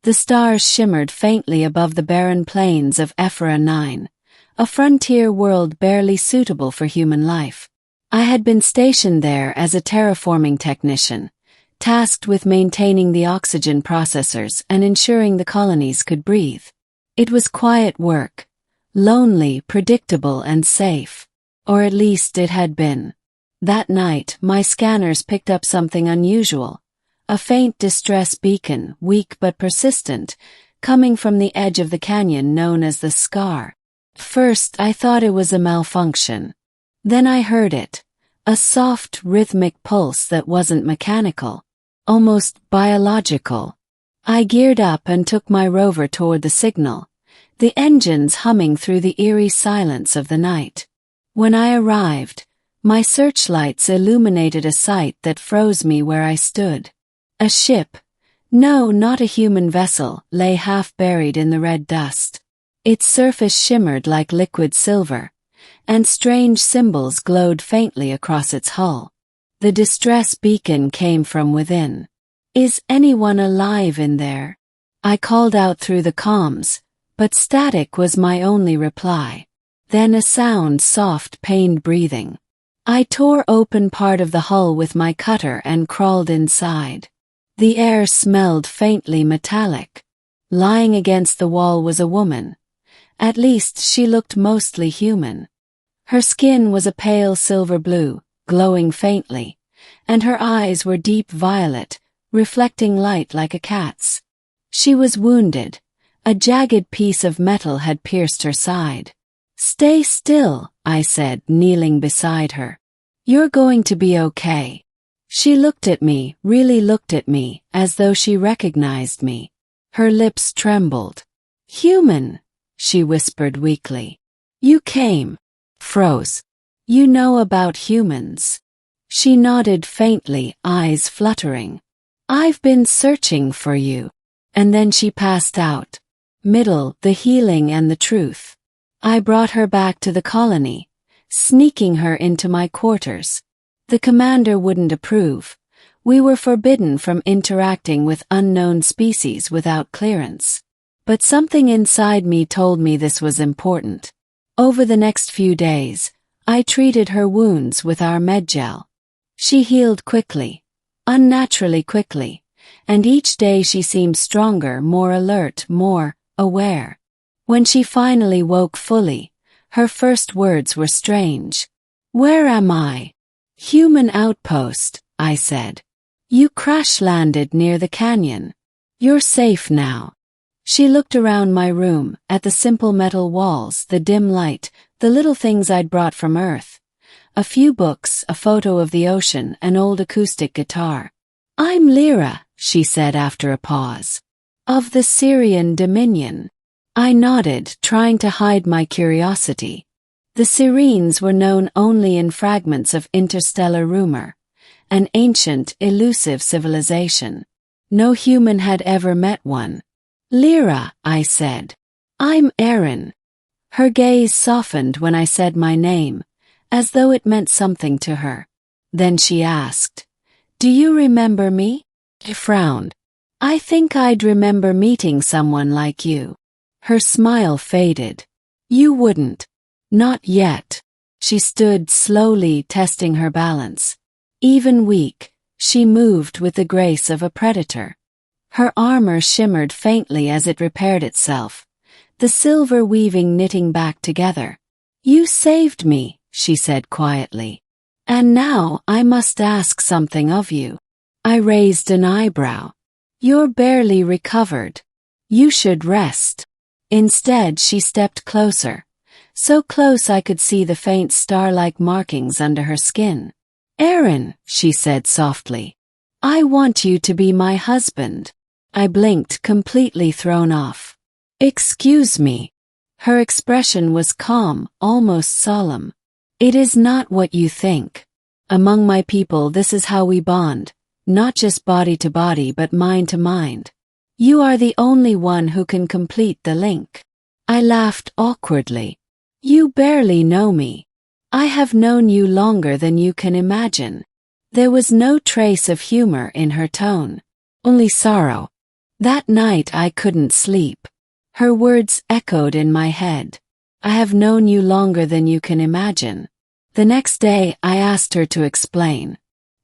The stars shimmered faintly above the barren plains of Ephra 9, a frontier world barely suitable for human life. I had been stationed there as a terraforming technician, tasked with maintaining the oxygen processors and ensuring the colonies could breathe. It was quiet work, lonely, predictable, and safe. Or at least it had been. That night, my scanners picked up something unusual. A faint distress beacon, weak but persistent, coming from the edge of the canyon known as the Scar. First, I thought it was a malfunction. Then I heard it. A soft, rhythmic pulse that wasn't mechanical. Almost biological. I geared up and took my rover toward the signal, the engines humming through the eerie silence of the night. When I arrived, my searchlights illuminated a sight that froze me where I stood. A ship, no, not a human vessel, lay half buried in the red dust. Its surface shimmered like liquid silver, and strange symbols glowed faintly across its hull. The distress beacon came from within. "Is anyone alive in there?" I called out through the comms, but static was my only reply. Then a sound, soft, pained breathing. I tore open part of the hull with my cutter and crawled inside. The air smelled faintly metallic. Lying against the wall was a woman. At least she looked mostly human. Her skin was a pale silver blue, glowing faintly, and her eyes were deep violet, reflecting light like a cat's. She was wounded. A jagged piece of metal had pierced her side. "Stay still," I said, kneeling beside her. "You're going to be okay." She looked at me, really looked at me, as though she recognized me. Her lips trembled. "Human," she whispered weakly. "You came." Froze. "You know about humans." She nodded faintly, eyes fluttering. "I've been searching for you." And then she passed out. Middle, the healing and the truth. I brought her back to the colony, sneaking her into my quarters. The commander wouldn't approve. We were forbidden from interacting with unknown species without clearance. But something inside me told me this was important. Over the next few days, I treated her wounds with our medgel. She healed quickly, unnaturally quickly, and each day she seemed stronger, more alert, more aware. When she finally woke fully, her first words were strange. "Where am I?" "Human outpost," I said. "You crash-landed near the canyon. You're safe now." She looked around my room, at the simple metal walls, the dim light, the little things I'd brought from Earth. A few books, a photo of the ocean, an old acoustic guitar. "I'm Lyra," she said after a pause. "Of the Syrian Dominion." I nodded, trying to hide my curiosity. The Syrenes were known only in fragments of interstellar rumor, an ancient, elusive civilization. No human had ever met one. "Lyra," I said. "I'm Erin." Her gaze softened when I said my name, as though it meant something to her. Then she asked, "Do you remember me?" I frowned. "I think I'd remember meeting someone like you." Her smile faded. "You wouldn't." "Not yet." She stood slowly, testing her balance. Even weak, she moved with the grace of a predator. Her armor shimmered faintly as it repaired itself, the silver weaving knitting back together. "You saved me," she said quietly. "And now I must ask something of you." I raised an eyebrow. "You're barely recovered. You should rest." Instead, she stepped closer. So close I could see the faint star-like markings under her skin. "Erin," she said softly, "I want you to be my husband." I blinked, completely thrown off. "Excuse me." Her expression was calm, almost solemn. "It is not what you think. Among my people, this is how we bond, not just body to body but mind to mind. You are the only one who can complete the link." I laughed awkwardly. "You barely know me. I have known you longer than you can imagine." There was no trace of humor in her tone, only sorrow. That night I couldn't sleep. Her words echoed in my head. I have known you longer than you can imagine. The next day I asked her to explain.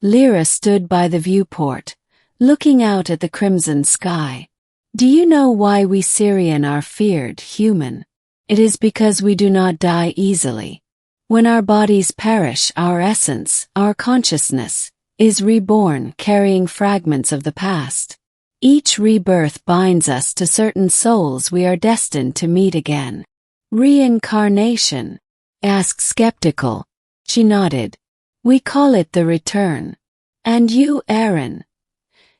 Lyra stood by the viewport, looking out at the crimson sky. Do you know why we Syrian are feared human? It is because we do not die easily. When our bodies perish, our essence, our consciousness, is reborn carrying fragments of the past. Each rebirth binds us to certain souls we are destined to meet again. Reincarnation? Asked skeptical. She nodded. We call it the return. And you, Aaron?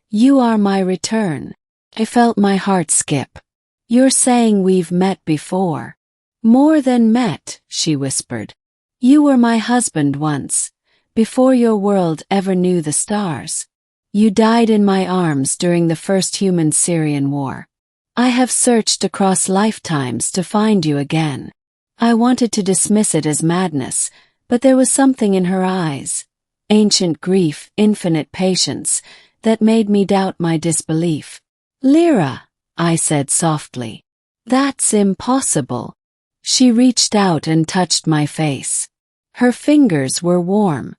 You are my return. I felt my heart skip. You're saying we've met before. More than met, she whispered. You were my husband once, before your world ever knew the stars. You died in my arms during the first human-Syrian war. I have searched across lifetimes to find you again. I wanted to dismiss it as madness, but there was something in her eyes, ancient grief, infinite patience, that made me doubt my disbelief. Lyra, I said softly. That's impossible. She reached out and touched my face. Her fingers were warm.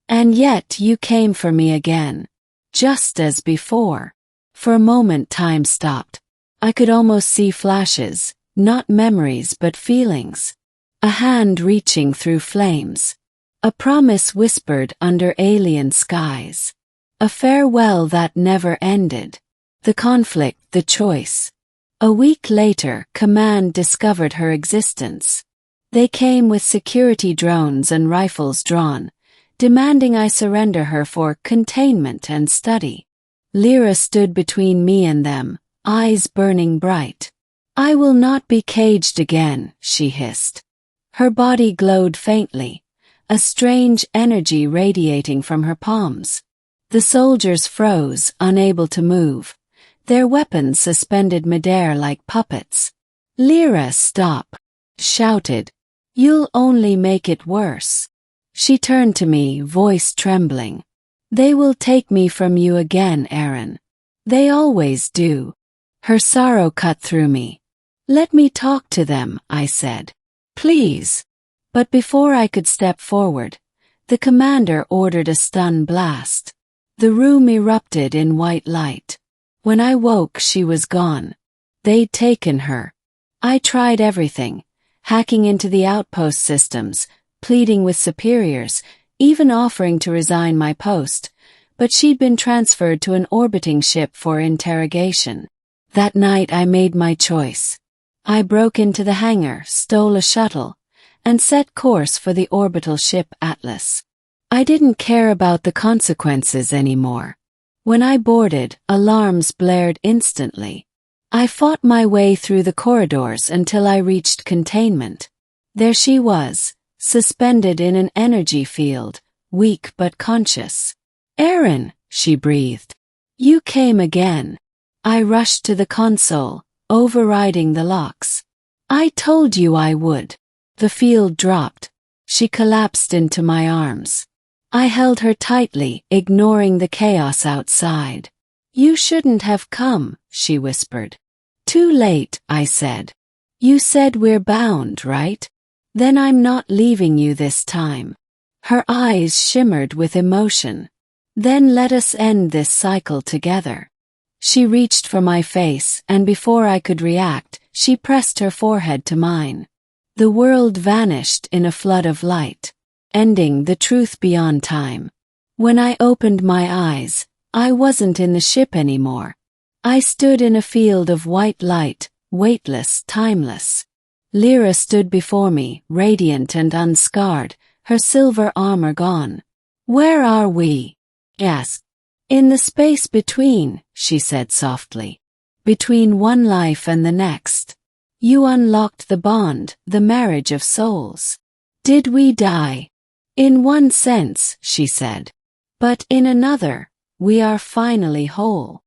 And yet you came for me again. Just as before. For a moment time stopped. I could almost see flashes, not memories but feelings. A hand reaching through flames. A promise whispered under alien skies. A farewell that never ended. The conflict, the choice. A week later, Command discovered her existence. They came with security drones and rifles drawn, demanding I surrender her for containment and study. Lyra stood between me and them, eyes burning bright. I will not be caged again, she hissed. Her body glowed faintly, a strange energy radiating from her palms. The soldiers froze, unable to move, their weapons suspended midair like puppets. Lyra, stop, shouted. You'll only make it worse. She turned to me, voice trembling. They will take me from you again, Aaron. They always do. Her sorrow cut through me. Let me talk to them, I said. Please. But before I could step forward, the commander ordered a stun blast. The room erupted in white light. When I woke, she was gone. They'd taken her. I tried everything, hacking into the outpost systems, pleading with superiors, even offering to resign my post, but she'd been transferred to an orbiting ship for interrogation. That night I made my choice. I broke into the hangar, stole a shuttle, and set course for the orbital ship Atlas. I didn't care about the consequences anymore. When I boarded, alarms blared instantly. I fought my way through the corridors until I reached containment. There she was, suspended in an energy field, weak but conscious. Aaron, she breathed. You came again. I rushed to the console, overriding the locks. I told you I would. The field dropped. She collapsed into my arms. I held her tightly, ignoring the chaos outside. You shouldn't have come, she whispered. Too late, I said. You said we're bound, right? Then I'm not leaving you this time. Her eyes shimmered with emotion. Then let us end this cycle together. She reached for my face, and before I could react, she pressed her forehead to mine. The world vanished in a flood of light, ending the truth beyond time. When I opened my eyes, I wasn't in the ship anymore. I stood in a field of white light, weightless, timeless. Lyra stood before me, radiant and unscarred, her silver armor gone. Where are we? I asked. In the space between, she said softly. Between one life and the next. You unlocked the bond, the marriage of souls. Did we die? In one sense, she said. But in another, we are finally whole.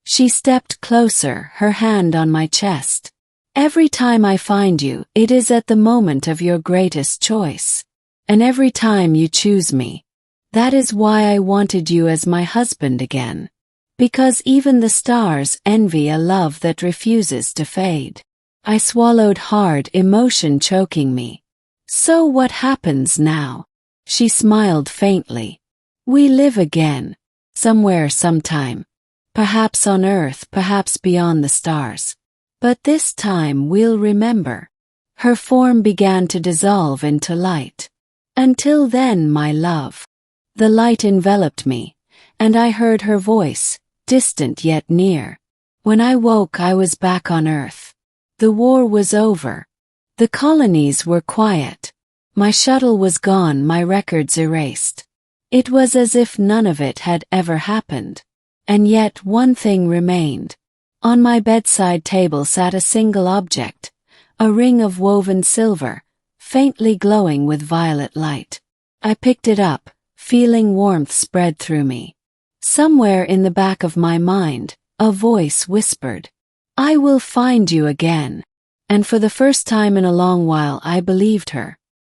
She stepped closer, her hand on my chest. Every time I find you, it is at the moment of your greatest choice. And every time you choose me. That is why I wanted you as my husband again. Because even the stars envy a love that refuses to fade. I swallowed hard, emotion choking me. So what happens now? She smiled faintly. We live again. Somewhere, sometime. Perhaps on Earth, perhaps beyond the stars. But this time we'll remember. Her form began to dissolve into light. Until then, my love. The light enveloped me, and I heard her voice, distant yet near. When I woke, I was back on Earth. The war was over. The colonies were quiet. My shuttle was gone, my records erased. It was as if none of it had ever happened. And yet one thing remained. On my bedside table sat a single object, a ring of woven silver, faintly glowing with violet light. I picked it up, feeling warmth spread through me. Somewhere in the back of my mind, a voice whispered, I will find you again. And for the first time in a long while I believed her.